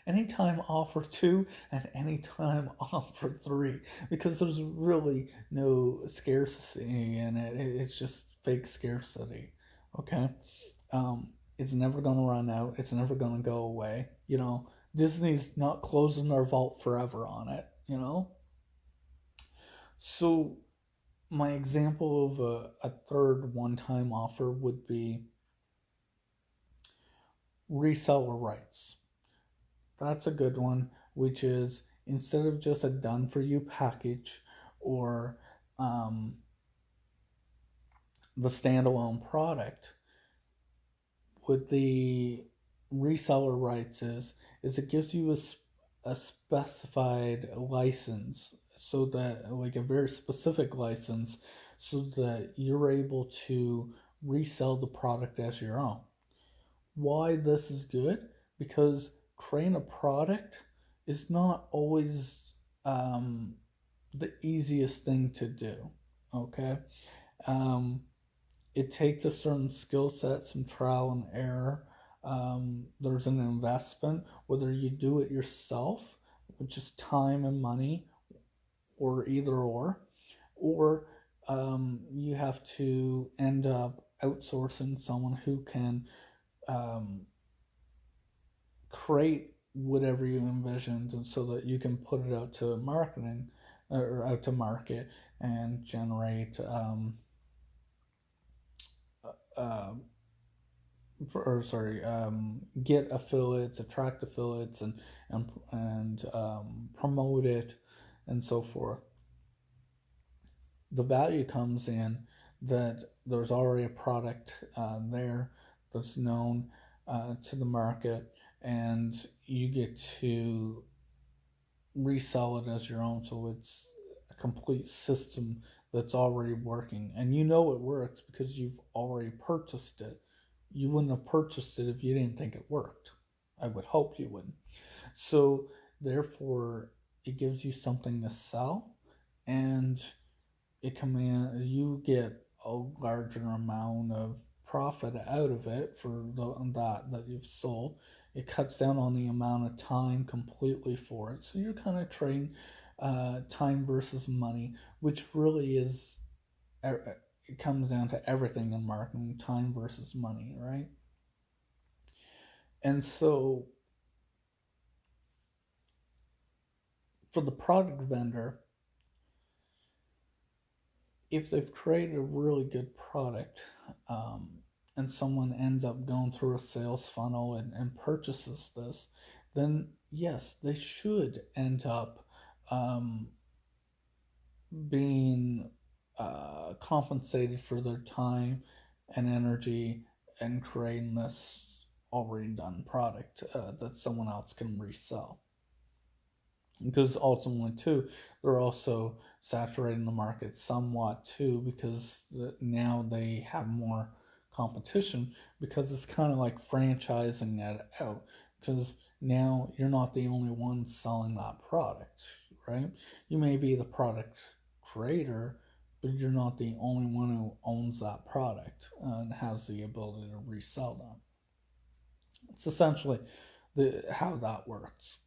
anytime offer two and anytime offer three, because there's really no scarcity in it. It's just fake scarcity, okay? It's never going to run out. It's never going to go away. Disney's not closing their vault forever on it. So my example of a third one-time offer would be reseller rights. That's a good one, which is instead of just a done-for-you package or the standalone product, what the reseller rights is it gives you a specified license, so that, like, a very specific license, so that you're able to resell the product as your own. Why this is good? Because creating a product is not always the easiest thing to do, okay? It takes a certain skill set, some trial and error. There's an investment, whether you do it yourself, which is time and money, or either or you have to end up outsourcing someone who can create whatever you envisioned, and so that you can put it out to marketing or out to market and generate uh, get affiliates, attract affiliates, and promote it, and so forth. The value comes in that there's already a product there that's known to the market, and you get to resell it as your own. So it's a complete system that's already working, and it works because you've already purchased it. You wouldn't have purchased it if you didn't think it worked. I would hope you wouldn't. So therefore, it gives you something to sell, and you get a larger amount of profit out of it for that you've sold. It cuts down on the amount of time completely for it. So you're kind of trading time versus money, which really is, it comes down to everything in marketing: time versus money, right? And so for the product vendor, if they've created a really good product, and someone ends up going through a sales funnel and purchases this, then yes, they should end up being compensated for their time and energy and creating this already done product that someone else can resell. Because ultimately, too, they're also saturating the market somewhat too, because now they have more competition, because it's kind of like franchising that out, because now you're not the only one selling that product, right? You may be the product creator, but you're not the only one who owns that product and has the ability to resell them. It's essentially how that works.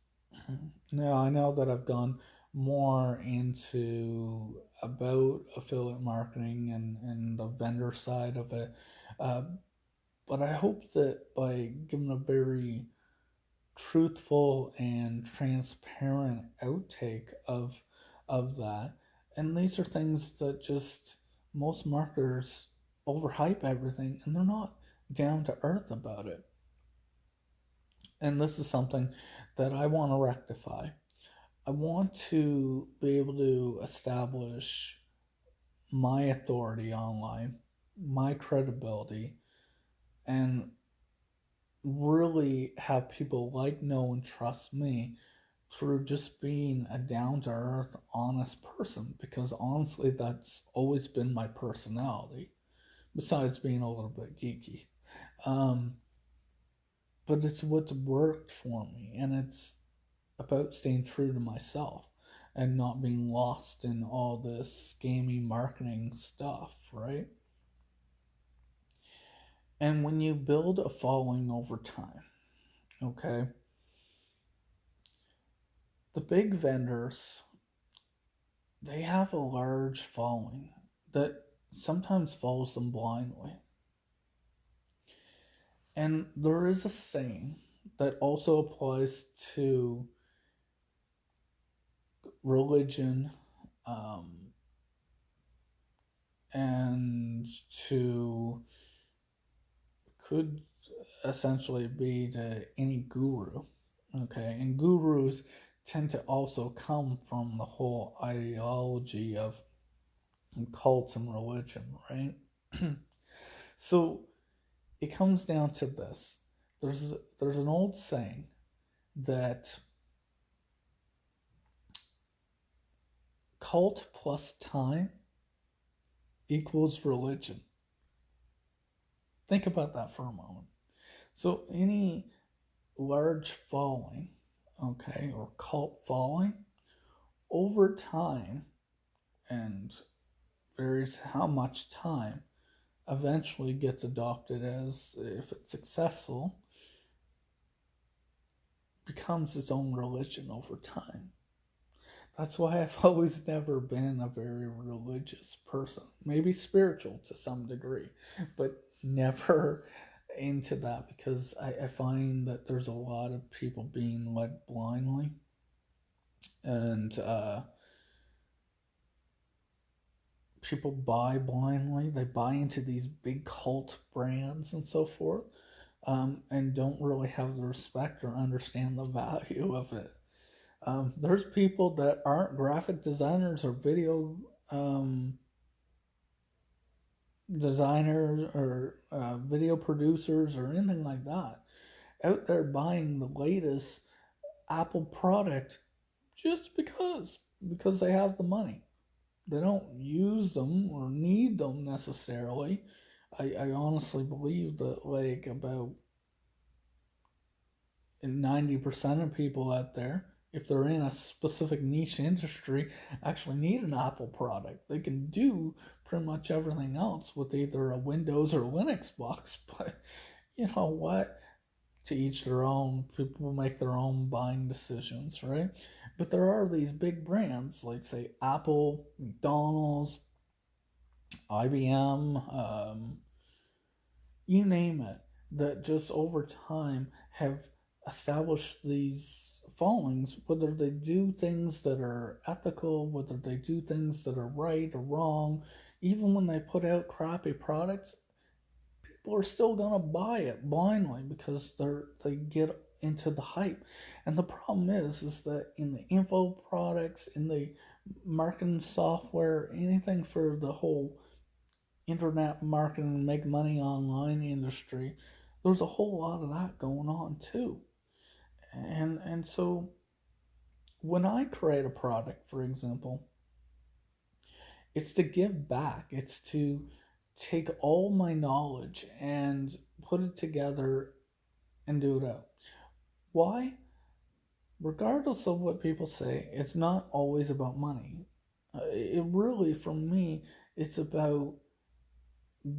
Now, I know that I've gone more into about affiliate marketing and the vendor side of it, uh, but I hope that by giving a very truthful and transparent outtake of that, and these are things that just most marketers overhype everything, and they're not down to earth about it. And this is something that I want to rectify. I want to be able to establish my authority online, my credibility, and really have people like, know, and trust me through just being a down to earth, honest person, because honestly, that's always been my personality, besides being a little bit geeky. Um, but it's what's worked for me, and it's about staying true to myself and not being lost in all this scammy marketing stuff, right? And when you build a following over time, okay, the big vendors, they have a large following that sometimes follows them blindly. And there is a saying that also applies to religion, um, and to could essentially be to any guru. Okay, and gurus tend to also come from the whole ideology of cults and religion, right? So it comes down to this. There's an old saying that cult plus time equals religion. Think about that for a moment. So any large following, okay, or cult following, over time, and varies how much time, eventually gets adopted as, if it's successful, becomes its own religion over time. That's why I've always never been a very religious person. Maybe spiritual to some degree, but never into that, because I find that there's a lot of people being led blindly, and people buy blindly. They buy into these big cult brands and so forth, and don't really have the respect or understand the value of it. There's people that aren't graphic designers or video um, designers or video producers or anything like that out there buying the latest Apple product just because they have the money. They don't use them or need them necessarily. I honestly believe that like about 90% of people out there, if they're in a specific niche industry, actually need an Apple product. They can do pretty much everything else with either a Windows or Linux box, but you know what? To each their own. People make their own buying decisions, right? But there are these big brands like, say, Apple, McDonald's, IBM, you name it, that just over time have established these followings, whether they do things that are ethical, whether they do things that are right or wrong, even when they put out crappy products, people are still gonna buy it blindly because they get into the hype. And the problem is that in the info products, in the marketing software, anything for the whole internet marketing, make money online industry, there's a whole lot of that going on too. And so when I create a product, for example, it's to give back. It's to take all my knowledge and put it together and do it out. Why? Regardless of what people say, it's not always about money. It really, for me, it's about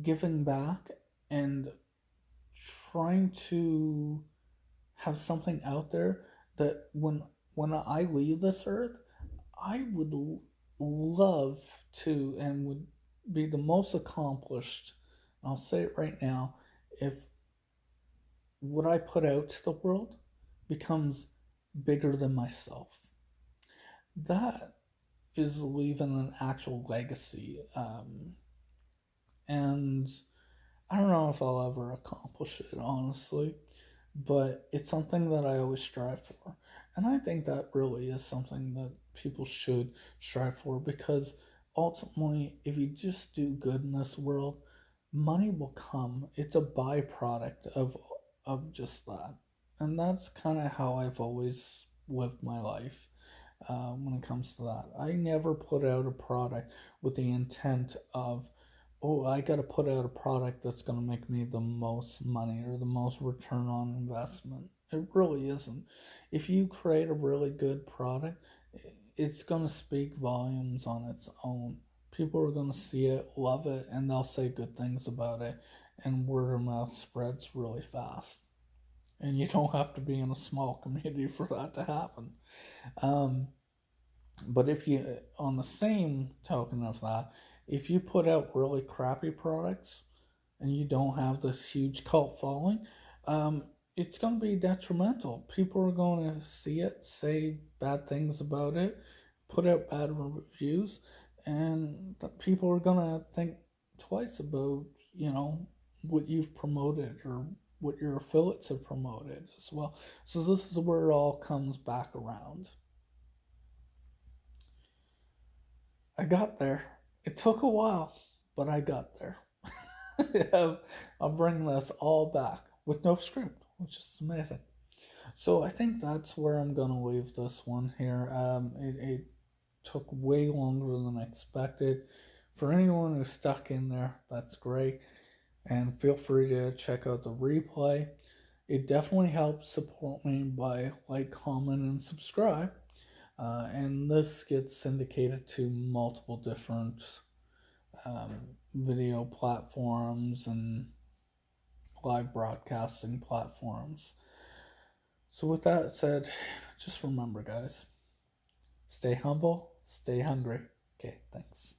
giving back and trying to have something out there that when I leave this earth, I would love to and would be the most accomplished. And I'll say it right now, if what I put out to the world becomes bigger than myself. That is leaving an actual legacy. And I don't know if I'll ever accomplish it, honestly, but it's something that I always strive for. And I think that really is something that people should strive for, because ultimately, if you just do good in this world, money will come. It's a byproduct of just that. And that's kind of how I've always lived my life when it comes to that. I never put out a product with the intent of, oh, I got to put out a product that's going to make me the most money or the most return on investment. It really isn't. If you create a really good product, it's going to speak volumes on its own. People are going to see it, love it, and they'll say good things about it, and word of mouth spreads really fast. And you don't have to be in a small community for that to happen. Um, but if you, on the same token of that, if you put out really crappy products and you don't have this huge cult following, um, it's going to be detrimental. People are going to see it, say bad things about it, put out bad reviews, and people are going to think twice about, what you've promoted or what your affiliates have promoted as well. So this is where it all comes back around. I got there. It took a while, but I got there. I'll bring this all back with no script, which is amazing. So I think that's where I'm gonna leave this one here. It took way longer than expected. For anyone who's stuck in there, that's great. And feel free to check out the replay. It definitely helps support me by like, comment, and subscribe. And this gets syndicated to multiple different um, video platforms and live broadcasting platforms. So, with that said, just remember, guys, stay humble, stay hungry. Okay, thanks.